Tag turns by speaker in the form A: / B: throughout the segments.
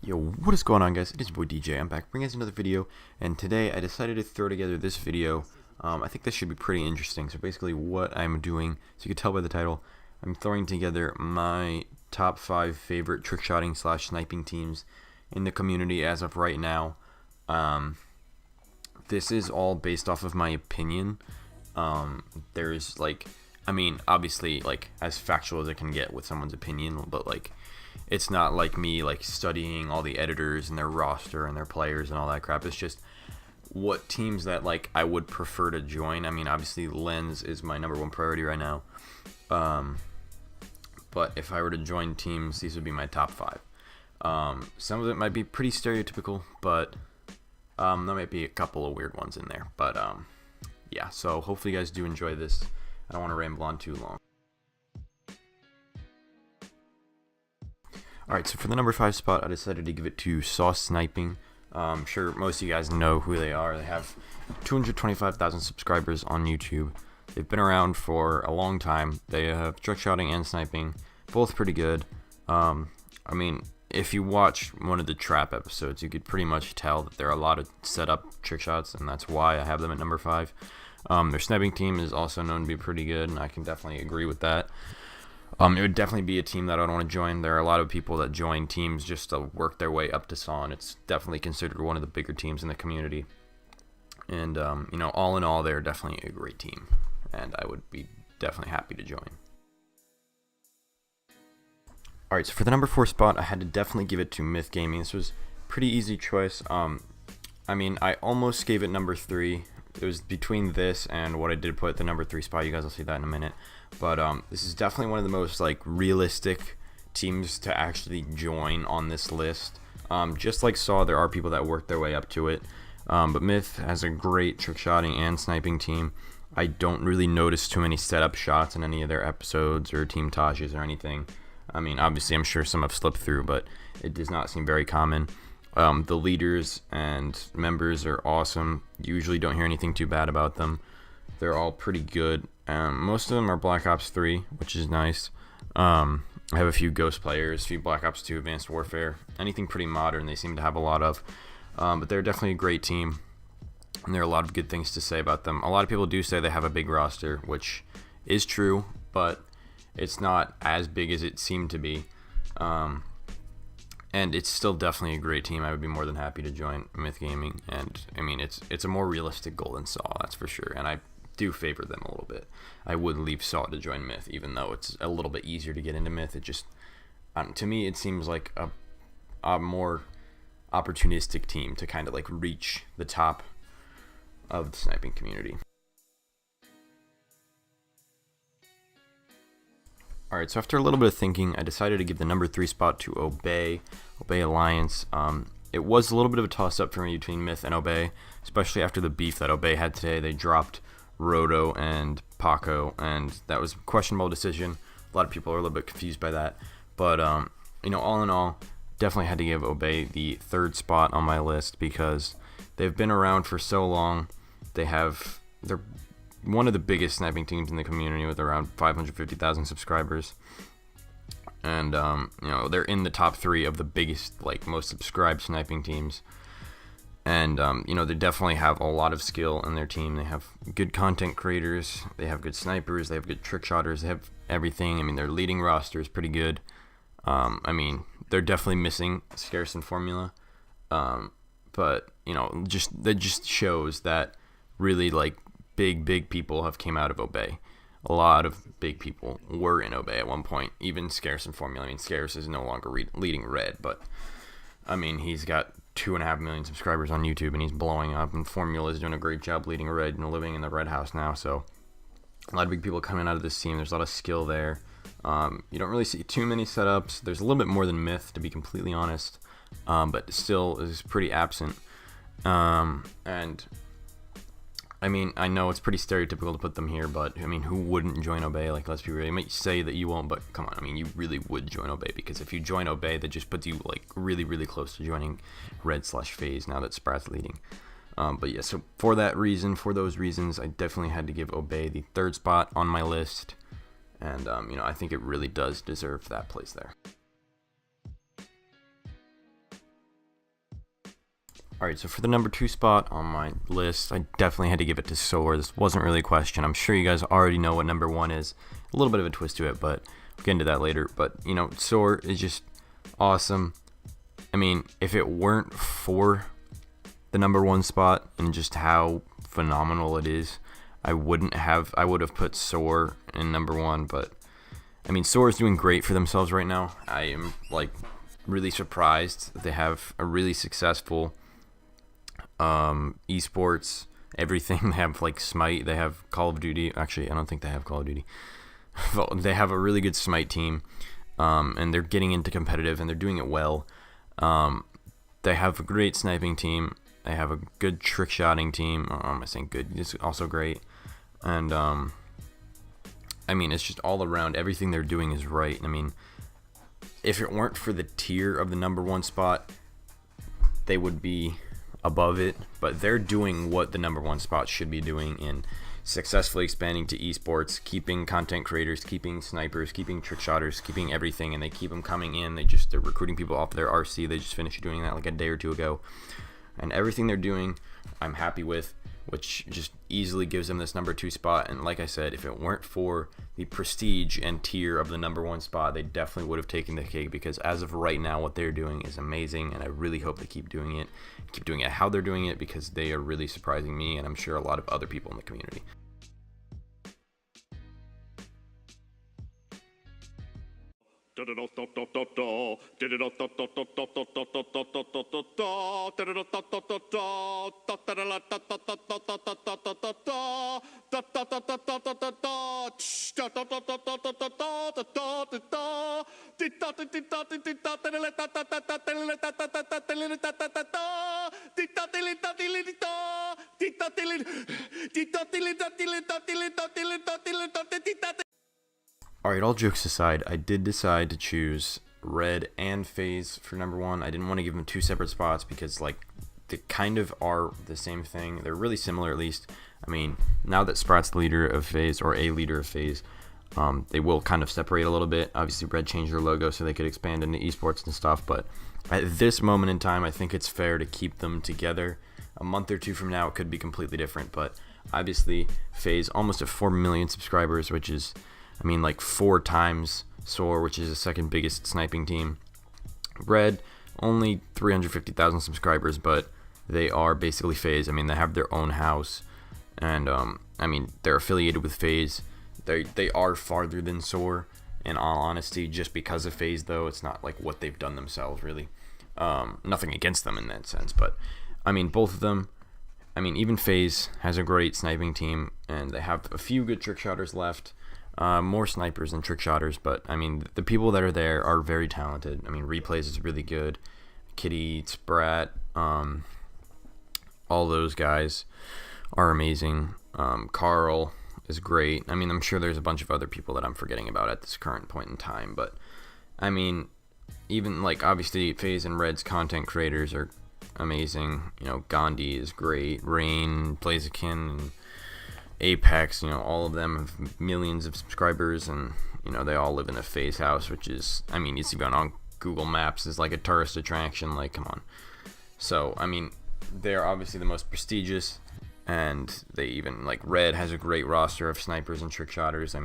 A: Yo, what is going on, guys? It is your boy DJ. I'm back bringing us another video, and today I decided to throw together this video. I think this should be pretty interesting. So basically what I'm doing, so you can tell by the title, I'm throwing together my top 5 favorite trickshotting / sniping teams in the community as of right now. This is all based off of my opinion. There's obviously as factual as it can get with someone's opinion, but it's not like me studying all the editors and their roster and their players and all that crap. It's just what teams that I would prefer to join. I mean, obviously Lens is my #1 priority right now, but if I were to join teams, these would be my top 5. Some of it might be pretty stereotypical, but there might be a couple of weird ones in there, but yeah, so hopefully you guys do enjoy this. I don't want to ramble on too long. Alright, so for the number 5 spot, I decided to give it to Sniping. I'm sure most of you guys know who they are. They have 225,000 subscribers on YouTube. They've been around for a long time. They have Trickshotting and Sniping, both pretty good. I mean, if you watch one of the trap episodes, you could pretty much tell that there are a lot of setup trick shots, and that's why I have them at number 5. Their sniping team is also known to be pretty good, and I can definitely agree with that. It would definitely be a team that I'd want to join. There are a lot of people that join teams just to work their way up to SON. It's definitely considered one of the bigger teams in the community. And, all in all, they're definitely a great team. And I would be definitely happy to join. Alright, so for the number 4 spot, I had to definitely give it to Myth Gaming. This was a pretty easy choice. I almost gave it number 3. It was between this and what I did put at the number 3 spot. You guys will see that in a minute. But this is definitely one of the most realistic teams to actually join on this list. Just like Saw, there are people that work their way up to it. But Myth has a great trickshotting and sniping team. I don't really notice too many setup shots in any of their episodes or team Tajes or anything. I mean, obviously I'm sure some have slipped through, but it does not seem very common. The leaders and members are awesome. Usually don't hear anything too bad about them. They're all pretty good. Most of them are Black Ops 3, which is nice. I have a few Ghost players, a few Black Ops 2 Advanced Warfare. Anything pretty modern they seem to have a lot of. But they're definitely a great team, and there are a lot of good things to say about them. A lot of people do say they have a big roster, which is true, but it's not as big as it seemed to be. And it's still definitely a great team. I would be more than happy to join Myth Gaming. And I mean, it's a more realistic goal than Saw, that's for sure. And I do favor them a little bit. I would leave Saw to join Myth, even though it's a little bit easier to get into Myth. It just, to me, it seems like a more opportunistic team to kind of reach the top of the sniping community. Alright, so after a little bit of thinking, I decided to give the number 3 spot to Obey Alliance. It was a little bit of a toss-up for me between Myth and Obey, especially after the beef that Obey had today. They dropped Roto and Paco, and that was a questionable decision. A lot of people are a little bit confused by that. But, all in all, definitely had to give Obey the 3rd spot on my list because they've been around for so long. They're one of the biggest sniping teams in the community with around 550,000 subscribers, and they're in the top 3 of the biggest, most subscribed sniping teams. And they definitely have a lot of skill in their team. They have good content creators, they have good snipers, they have good trick shotters, they have everything. I mean, their leading roster is pretty good. They're definitely missing Scarce and Formula, but that just shows that really big people have came out of Obey. A lot of big people were in Obey at one point, even Scarce and Formula. I mean, Scarce is no longer leading Red, but I mean, he's got 2.5 million subscribers on YouTube and he's blowing up, and Formula is doing a great job leading Red and living in the Red House now. So a lot of big people coming out of this team. There's a lot of skill there. You don't really see too many setups. There's a little bit more than Myth, to be completely honest, but still is pretty absent. And I mean, I know it's pretty stereotypical to put them here, but I mean, who wouldn't join Obey? Let's be real. You might say that you won't, but come on. I mean, you really would join Obey, because if you join Obey, that just puts you really close to joining Red / FaZe now that Sprat's leading. But yeah, so for those reasons, I definitely had to give Obey the 3rd spot on my list, and I think it really does deserve that place there. Alright, so for the number 2 spot on my list, I definitely had to give it to Soar. This wasn't really a question. I'm sure you guys already know what number 1 is. A little bit of a twist to it, but we'll get into that later. But, Soar is just awesome. I mean, if it weren't for the number 1 spot and just how phenomenal it is, I would have put Soar in number 1, but I mean, Soar is doing great for themselves right now. I am really surprised that they have a really successful esports, everything. They have Smite, they have Call of Duty. Actually, I don't think they have Call of Duty. They have a really good Smite team, and they're getting into competitive, and they're doing it well. They have a great sniping team. They have a good trickshotting team. I'm saying good. It's also great. And, I mean, it's just all around. Everything they're doing is right. I mean, if it weren't for the tier of the number 1 spot, they would be above it. But they're doing what the number 1 spot should be doing in successfully expanding to esports, keeping content creators, keeping snipers, keeping trickshotters, keeping everything, and they keep them coming in. They're recruiting people off their RC. They just finished doing that a day or two ago. And everything they're doing, I'm happy with, which just easily gives them this number 2 spot. And like I said, if it weren't for the prestige and tier of the number 1 spot, they definitely would have taken the cake, because as of right now, what they're doing is amazing, and I really hope they keep doing it how they're doing it, because they are really surprising me, and I'm sure a lot of other people in the community. Alright, all jokes aside, I did decide to choose Red and FaZe for number 1. I didn't want to give them 2 separate spots because, they kind of are the same thing. They're really similar, at least. I mean, now that Sprout's the leader of FaZe, or a leader of FaZe, they will kind of separate a little bit. Obviously, Red changed their logo so they could expand into esports and stuff, but at this moment in time, I think it's fair to keep them together. A month or 2 from now, it could be completely different, but obviously, FaZe almost at 4 million subscribers, which is, 4 times Soar, which is the second biggest sniping team. Red, only 350,000 subscribers, but they are basically FaZe. They have their own house, and, they're affiliated with FaZe. They are farther than Soar, in all honesty, just because of FaZe, though. It's not what they've done themselves, really. Nothing against them in that sense, but, both of them, even FaZe has a great sniping team, and they have a few good trickshotters left. More snipers than trickshotters, but the people that are there are very talented. Replays is really good. Kitty, Sprat, all those guys are amazing. Carl is great. I'm sure there's a bunch of other people that I'm forgetting about at this current point in time, but even obviously FaZe and Red's content creators are amazing. Gandhi is great. Rain, Blaziken, and Apex, all of them have millions of subscribers, and they all live in a FaZe house, which is, it's even on Google Maps as a tourist attraction. Come on. So they're obviously the most prestigious, and they even Red has a great roster of snipers and trickshotters.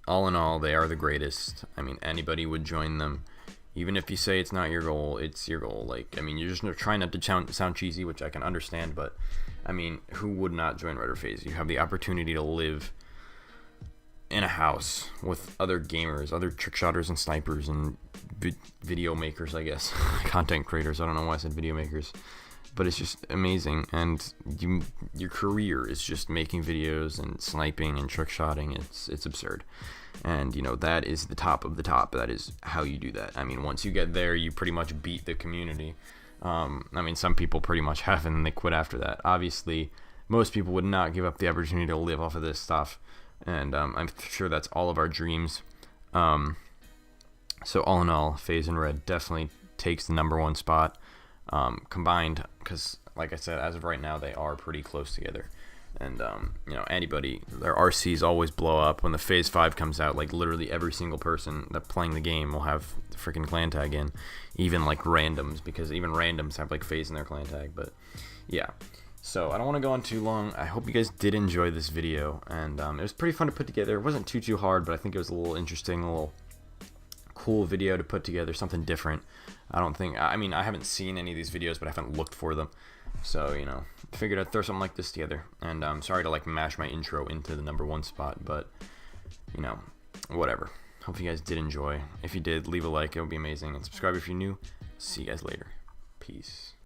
A: All in all, they are the greatest. Anybody would join them. Even if you say it's not your goal, it's your goal. You're just trying not to sound cheesy, which I can understand, but who would not join Red or FaZe? You have the opportunity to live in a house with other gamers, other trickshotters and snipers and video makers, I guess. Content creators. I don't know why I said video makers, but it's just amazing. And your career is just making videos and sniping and trickshotting. It's absurd. And that is the top of the top. That is how you do that. Once you get there, you pretty much beat the community. Some people pretty much have, and they quit after that. Obviously, most people would not give up the opportunity to live off of this stuff, and I'm sure that's all of our dreams. So all in all, FaZe and Red definitely takes the number 1 spot, combined, because like I said, as of right now, they are pretty close together. And you know, anybody, their RCs always blow up when the phase 5 comes out. Like literally every single person that playing the game will have the freaking clan tag in, even like randoms, because even randoms have like phase in their clan tag. But yeah, so I don't want to go on too long. I hope you guys did enjoy this video, and it was pretty fun to put together. It wasn't too hard, but I think it was a little interesting, a little cool video to put together, something different. I mean, I haven't seen any of these videos, but I haven't looked for them. So, you know, figured I'd throw something like this together. And I'm sorry to like mash my intro into the #1 spot, but you know, whatever. Hope you guys did enjoy. If you did, leave a like, it would be amazing. And subscribe if you're new. See you guys later. Peace.